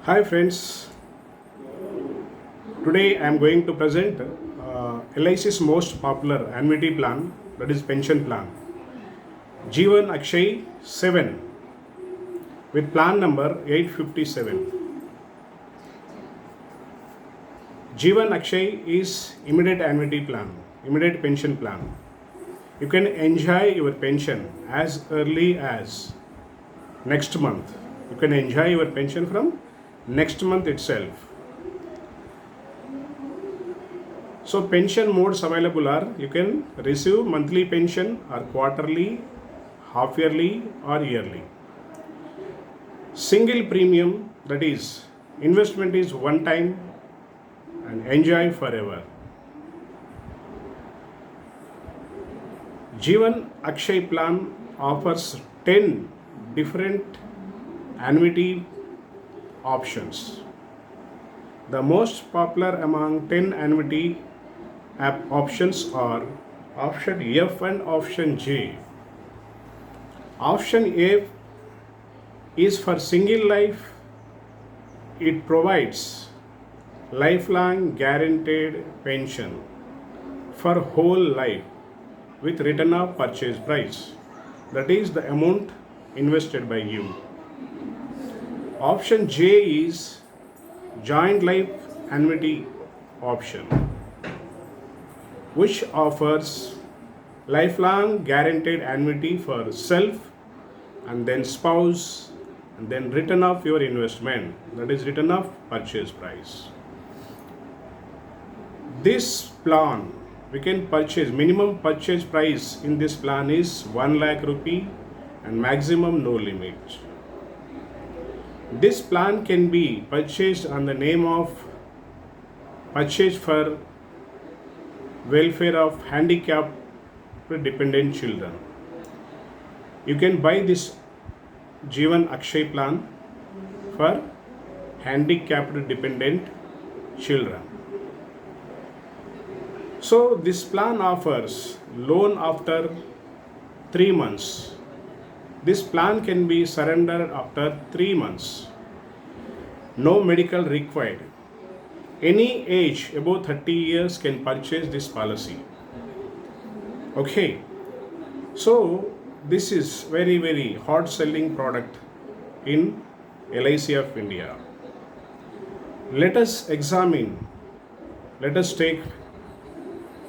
Hi friends, today I am going to present LIC's most popular annuity plan, that is pension plan, Jeevan Akshay 7 with plan number 857. Jeevan Akshay is immediate annuity plan, immediate pension plan. You can enjoy your pension as early as next month. You can enjoy your pension from next month itself. So pension modes available are, you can receive monthly pension or quarterly, half yearly or yearly. Single premium, that is investment is one time and enjoy forever. Jeevan Akshay plan offers 10 different annuity options. The most popular among 10 annuity options are option F and option J. Option A is for single life. It provides lifelong guaranteed pension for whole life with return of purchase price. That is the amount invested by you. Option J is joint life annuity option, which offers lifelong guaranteed annuity for self and then spouse and then return of your investment, that is return of purchase price. This plan we can purchase, minimum purchase price in this plan is 1 lakh rupee and maximum no limit. This plan can be purchased on the name of purchase for welfare of handicapped dependent children. You can buy this Jeevan Akshay plan for handicapped dependent children. So this plan offers loan after 3 months. This plan can be surrendered after 3 months. No medical required. Any age above 30 years can purchase this policy. Okay. So this is very hot selling product in LIC of India. Let us take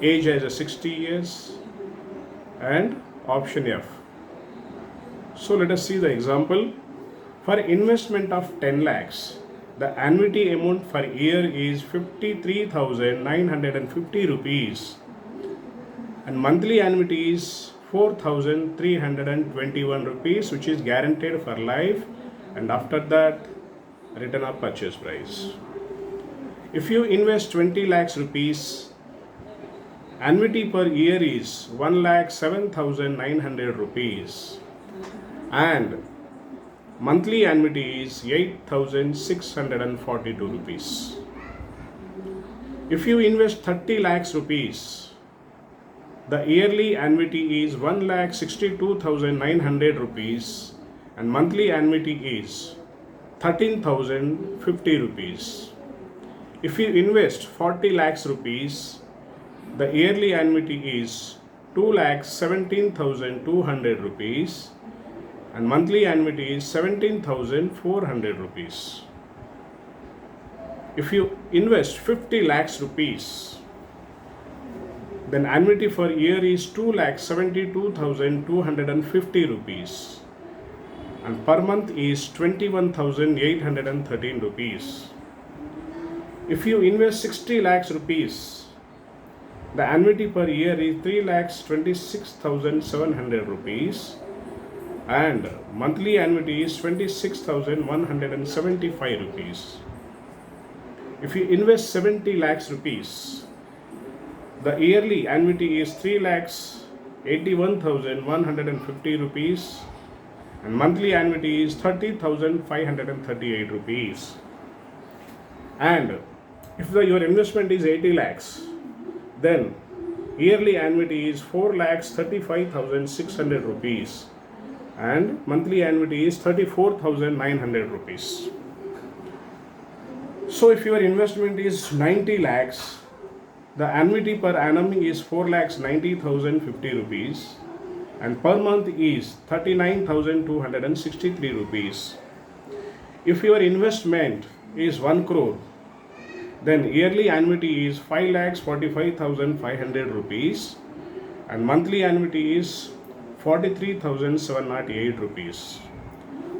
age as a 60 years and option F. So let us see the example. For investment of 10 lakhs, the annuity amount for year is 53,950 rupees and monthly annuity is 4,321 rupees, which is guaranteed for life, and after that return of purchase price. If you invest 20 lakhs rupees, annuity per year is 1,07,900 rupees and monthly annuity is 8,642 rupees. If you invest 30 lakhs rupees, the yearly annuity is 1,62,900 rupees and monthly annuity is 13,050 rupees. If you invest 40 lakhs rupees, the yearly annuity is 2,17,200 rupees and monthly annuity is 17,400 rupees. If you invest 50 lakhs rupees, then annuity for year is 2,72,250 rupees and per month is 21,813 rupees. If you invest 60 lakhs rupees, the annuity per year is 3,26,700 rupees and monthly annuity is 26,175 rupees. If you invest 70 lakhs rupees, the yearly annuity is 3,81,150 rupees and monthly annuity is 30,538 rupees. And if your investment is 80 lakhs, then yearly annuity is 4,35,600 rupees and monthly annuity is 34,900 rupees. So if your investment is 90 lakhs, the annuity per annum is 4 lakhs 90,050 rupees and per month is 39,263 rupees. If your investment is 1 crore, then yearly annuity is 5 lakhs 45,500 rupees and monthly annuity is 43,708 rupees.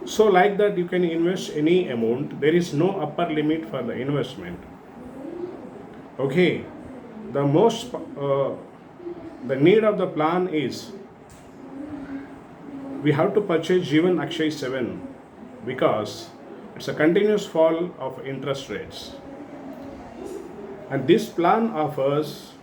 So like that you can invest any amount. There is no upper limit for the investment. Okay, the need of the plan is we have to purchase Jeevan Akshay 7 because it's a continuous fall of interest rates. And this plan offers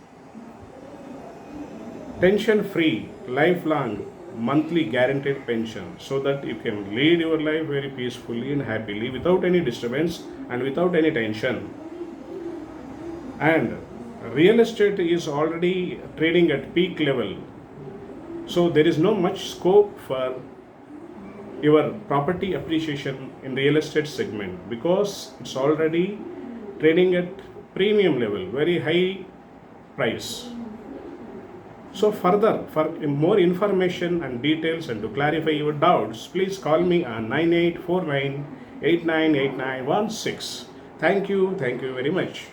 tension-free, lifelong, monthly guaranteed pension so that you can lead your life very peacefully and happily without any disturbance and without any tension. And real estate is already trading at peak level, so there is no much scope for your property appreciation in real estate segment because it's already trading at premium level, very high price. So further, for more information and details and to clarify your doubts, please call me on 9849 898916. Thank you very much.